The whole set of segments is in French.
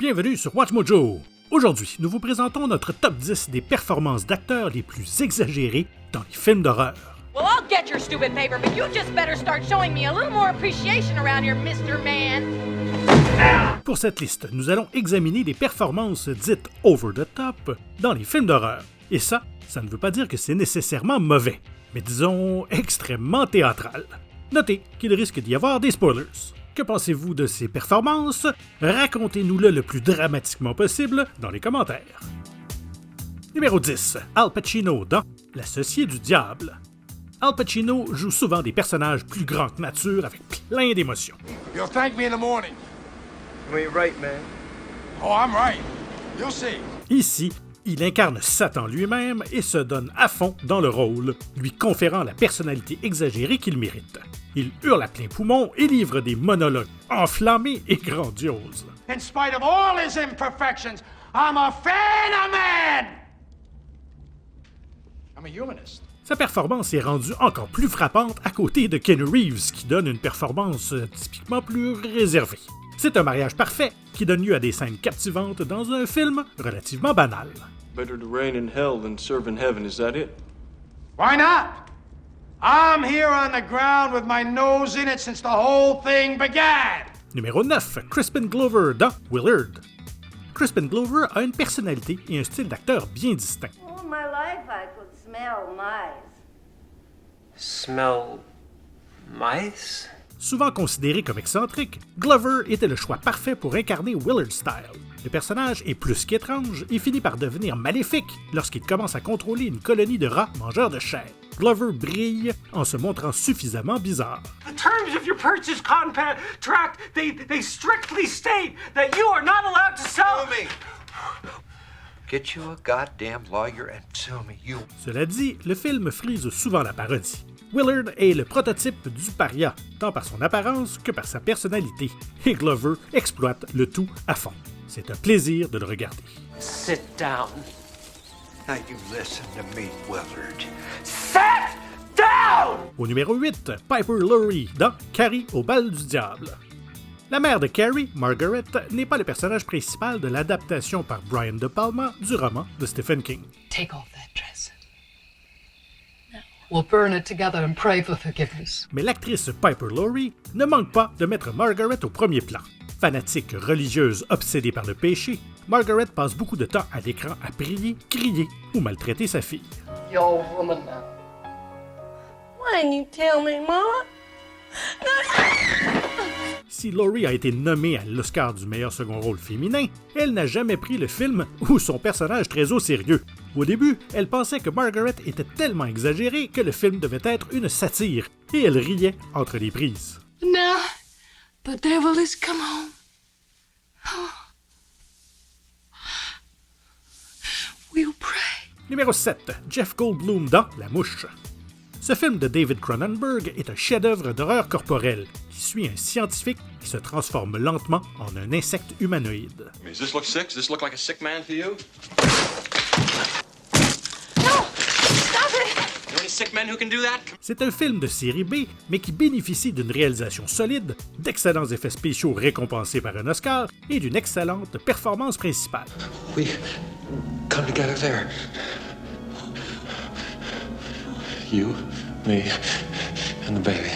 Bienvenue sur Watch Mojo. Aujourd'hui, nous vous présentons notre top 10 des performances d'acteurs les plus exagérées dans les films d'horreur. Well, I'll get your stupid paper, but you just better start showing me a little more appreciation around here, Mr. Man. Pour cette liste, nous allons examiner les performances dites over the top dans les films d'horreur. Et ça ne veut pas dire que c'est nécessairement mauvais, mais disons extrêmement théâtral. Notez qu'il risque d'y avoir des spoilers. Que pensez-vous de ces performances? Racontez-nous-le le plus dramatiquement possible dans les commentaires. Numéro 10. Al Pacino dans L'Associé du Diable. Al Pacino joue souvent des personnages plus grands que nature avec plein d'émotions. You'll thank me in the morning. You ain't right, man. Oh, I'm right. You'll see. Ici, il incarne Satan lui-même et se donne à fond dans le rôle, lui conférant la personnalité exagérée qu'il mérite. Il hurle à plein poumon et livre des monologues enflammés et grandioses. In spite of all his imperfections, I'm a phenomenon! I'm a humanist. Sa performance est rendue encore plus frappante à côté de Keanu Reeves, qui donne une performance typiquement plus réservée. C'est un mariage parfait qui donne lieu à des scènes captivantes dans un film relativement banal. Better to reign in hell than serve in heaven, is that it? Why not? I'm here on the ground with my nose in it since the whole thing began. Numéro 9. Crispin Glover dans Willard. Crispin Glover a une personnalité et un style d'acteur bien distincts. All my life I could smell mice. Smell mice? Souvent considéré comme excentrique, Glover était le choix parfait pour incarner Willard Style. Le personnage est plus qu'étrange et finit par devenir maléfique lorsqu'il commence à contrôler une colonie de rats mangeurs de chair. Glover brille en se montrant suffisamment bizarre. The terms of your purchase contract, they strictly state that you are not allowed to sell me. Get you a goddamn lawyer and sue me, you. Cela dit, le film frise souvent la parodie. Willard est le prototype du paria, tant par son apparence que par sa personnalité, et Glover exploite le tout à fond. C'est un plaisir de le regarder. Sit down. Now you listen to me, Willard. Sit down! Au numéro 8, Piper Laurie dans Carrie au bal du diable. La mère de Carrie, Margaret, n'est pas le personnage principal de l'adaptation par Brian De Palma du roman de Stephen King. Take off that dress. We'll burn it together and pray for forgiveness. Mais l'actrice Piper Laurie ne manque pas de mettre Margaret au premier plan. Fanatique religieuse obsédée par le péché, Margaret passe beaucoup de temps à l'écran à prier, crier ou maltraiter sa fille. You're a woman now. Why didn't you tell me, Mama? Si Laurie a été nommée à l'Oscar du meilleur second rôle féminin, elle n'a jamais pris le film ou son personnage très au sérieux. Au début, elle pensait que Margaret était tellement exagérée que le film devait être une satire, et elle riait entre les prises. Now, the devil is come home. We'll pray. Numéro 7. Jeff Goldblum dans La Mouche. Ce film de David Cronenberg est un chef-d'œuvre d'horreur corporelle qui suit un scientifique qui se transforme lentement en un insecte humanoïde. Does this look sick? Does this look like a sick man to you? C'est un film de série B, mais qui bénéficie d'une réalisation solide, d'excellents effets spéciaux récompensés par un Oscar et d'une excellente performance principale. We come together there. You, me, and the baby.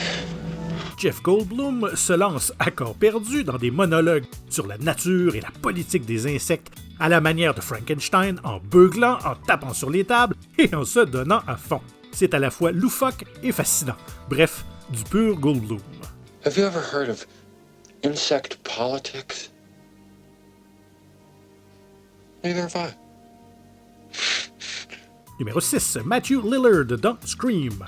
Jeff Goldblum se lance à corps perdu dans des monologues sur la nature et la politique des insectes, à la manière de Frankenstein, en beuglant, en tapant sur les tables et en se donnant à fond. C'est à la fois loufoque et fascinant. Bref, du pur Goldblum. Have you ever heard of insect politics? Neither have I. Numéro 6. Matthew Lillard dans Scream.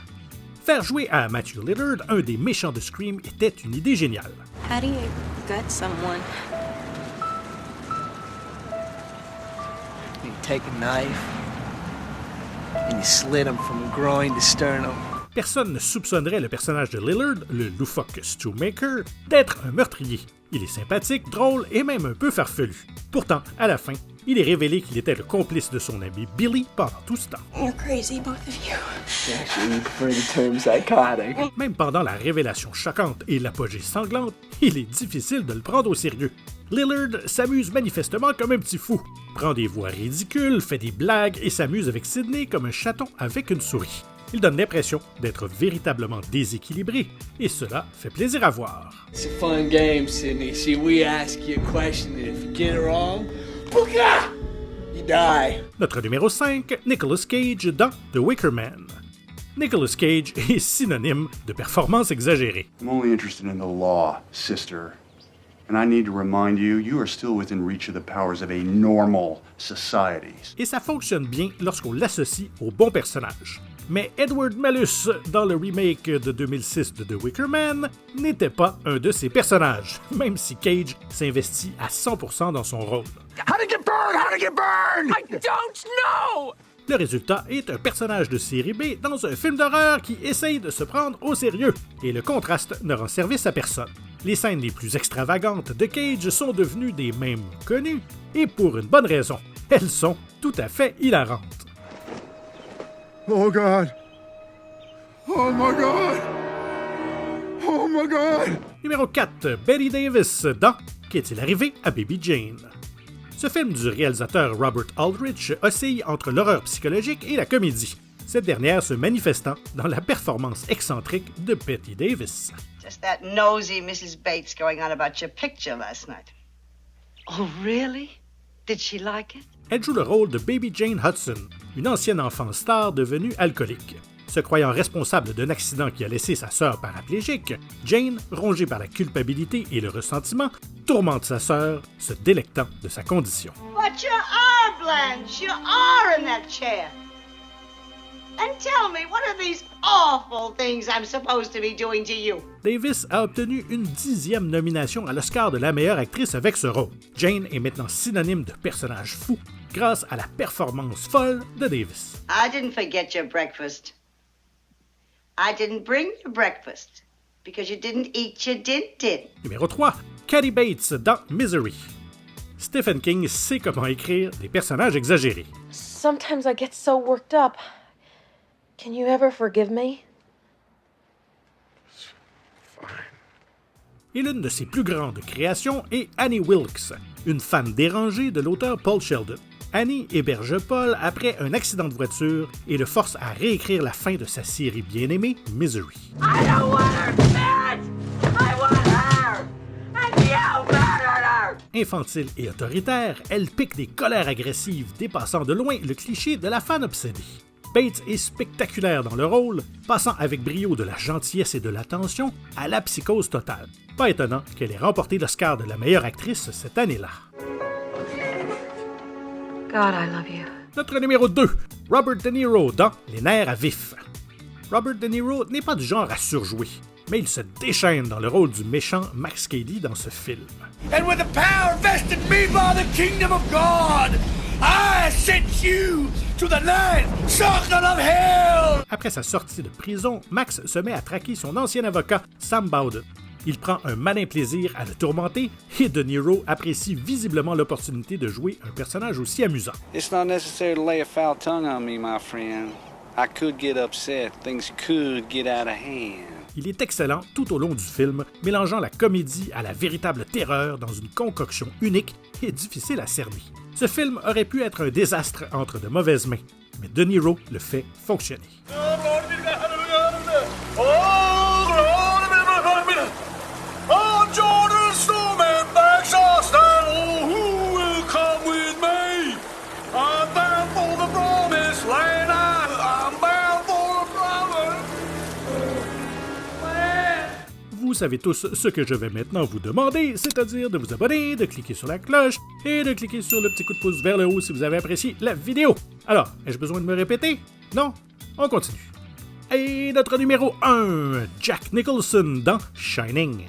Faire jouer à Matthew Lillard un des méchants de Scream était une idée géniale. How do you gut someone? You take a knife and you slit him from groin to sternum. Personne ne soupçonnerait le personnage de Lillard, le loufoque Stu Maker, d'être un meurtrier. Il est sympathique, drôle et même un peu farfelu. Pourtant, à la fin, Il est révélé qu'il était le complice de son ami Billy pendant tout ce temps. You're crazy, both of you. Actually, you prefer the term psychotic. Même pendant la révélation choquante et l'apogée sanglante, il est difficile de le prendre au sérieux. Lillard s'amuse manifestement comme un petit fou, prend des voix ridicules, fait des blagues et s'amuse avec Sidney comme un chaton avec une souris. Il donne l'impression d'être véritablement déséquilibré, et cela fait plaisir à voir. It's a fun game, Sidney. See, we ask you a question, and if you get it wrong, booga! You die. Notre numéro 5, Nicolas Cage dans The Wicker Man. Nicolas Cage est synonyme de performance exagérée. I'm only interested in the law, sister. And I need to remind you, you are still within reach of the powers of a normal society. Et ça fonctionne bien lorsqu'on l'associe au bon personnage. Mais Edward Malus, dans le remake de 2006 de The Wicker Man, n'était pas un de ses personnages, même si Cage s'investit à 100% dans son rôle. How did you burn? How did you burn? I don't know! Le résultat est un personnage de série B dans un film d'horreur qui essaye de se prendre au sérieux, et le contraste ne rend service à personne. Les scènes les plus extravagantes de Cage sont devenues des mèmes connus, et pour une bonne raison, elles sont tout à fait hilarantes. Oh God. Oh my God. Oh my God. Numéro 4, Bette Davis dans Qu'est-il arrivé à Baby Jane? Ce film du réalisateur Robert Aldrich oscille entre l'horreur psychologique et la comédie, cette dernière se manifestant dans la performance excentrique de Bette Davis. Just that nosy Mrs. Bates going on about your picture last night. Oh, really? Did she like it? Elle joue le rôle de Baby Jane Hudson, une ancienne enfant star devenue alcoolique. Se croyant responsable d'un accident qui a laissé sa sœur paraplégique, Jane, rongée par la culpabilité et le ressentiment, tourmente sa sœur, se délectant de sa condition. But you are, Blanche. You are in that chair. And tell me, what are these awful things I'm supposed to be doing to you? Davis a obtenu une 10e nomination à l'Oscar de la meilleure actrice avec ce rôle. Jane est maintenant synonyme de personnage fou grâce à la performance folle de Davis. I didn't forget your breakfast. I didn't bring your breakfast because you didn't eat your din-din. Numéro 3, Kathy Bates dans Misery. Stephen King sait comment écrire des personnages exagérés. Sometimes I get so worked up. Can you ever forgive me? Et l'une de ses plus grandes créations est Annie Wilkes, une fan dérangée de l'auteur Paul Sheldon. Annie héberge Paul après un accident de voiture et le force à réécrire la fin de sa série bien-aimée, Misery. I don't want her dead! I want her! And you murdered her! Infantile et autoritaire, elle pique des colères agressives dépassant de loin le cliché de la fan obsédée. Bates est spectaculaire dans le rôle, passant avec brio de la gentillesse et de l'attention à la psychose totale. Pas étonnant qu'elle ait remporté l'Oscar de la meilleure actrice cette année-là. God, I love you. Notre numéro 2, Robert De Niro dans Les nerfs à vif. Robert De Niro n'est pas du genre à surjouer, mais il se déchaîne dans le rôle du méchant Max Cady dans ce film. And with the power vested me by the kingdom of God, I sent you to the ninth circle of hell! Après sa sortie de prison, Max se met à traquer son ancien avocat, Sam Bowden. Il prend un malin plaisir à le tourmenter et De Niro apprécie visiblement l'opportunité de jouer un personnage aussi amusant. It's not necessary to lay a foul tongue on me, my friend. I could get upset. Things could get out of hand. Il est excellent tout au long du film, mélangeant la comédie à la véritable terreur dans une concoction unique et difficile à cerner. Ce film aurait pu être un désastre entre de mauvaises mains, mais De Niro le fait fonctionner. Vous savez tous ce que je vais maintenant vous demander, c'est-à-dire de vous abonner, de cliquer sur la cloche et de cliquer sur le petit coup de pouce vers le haut si vous avez apprécié la vidéo. Alors, ai-je besoin de me répéter? Non? On continue. Et notre numéro 1, Jack Nicholson dans Shining.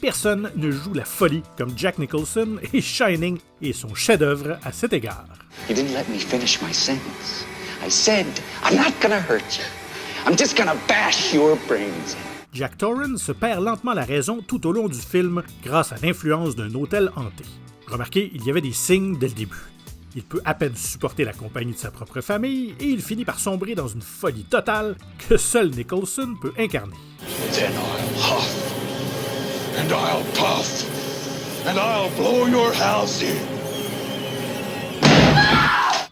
Personne ne joue la folie comme Jack Nicholson et Shining est son chef-d'œuvre à cet égard. You didn't let me finish my sentence. I said, I'm not gonna hurt you. I'm just gonna bash your brains in. Jack Torrance se perd lentement la raison tout au long du film grâce à l'influence d'un hôtel hanté. Remarquez, il y avait des signes dès le début. Il peut à peine supporter la compagnie de sa propre famille et il finit par sombrer dans une folie totale que seul Nicholson peut incarner. Then I'll huff, and I'll puff, and I'll blow your house in.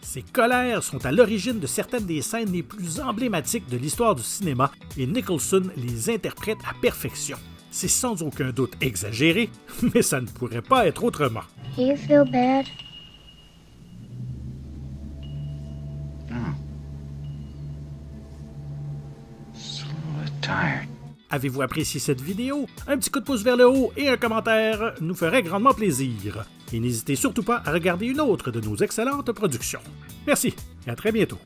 Ces colères sont à l'origine de certaines des scènes les plus emblématiques de l'histoire du cinéma et Nicholson les interprète à perfection. C'est sans aucun doute exagéré, mais ça ne pourrait pas être autrement. Do you feel bad? Tired. Avez-vous apprécié cette vidéo? Un petit coup de pouce vers le haut et un commentaire nous ferait grandement plaisir. Et n'hésitez surtout pas à regarder une autre de nos excellentes productions. Merci et à très bientôt.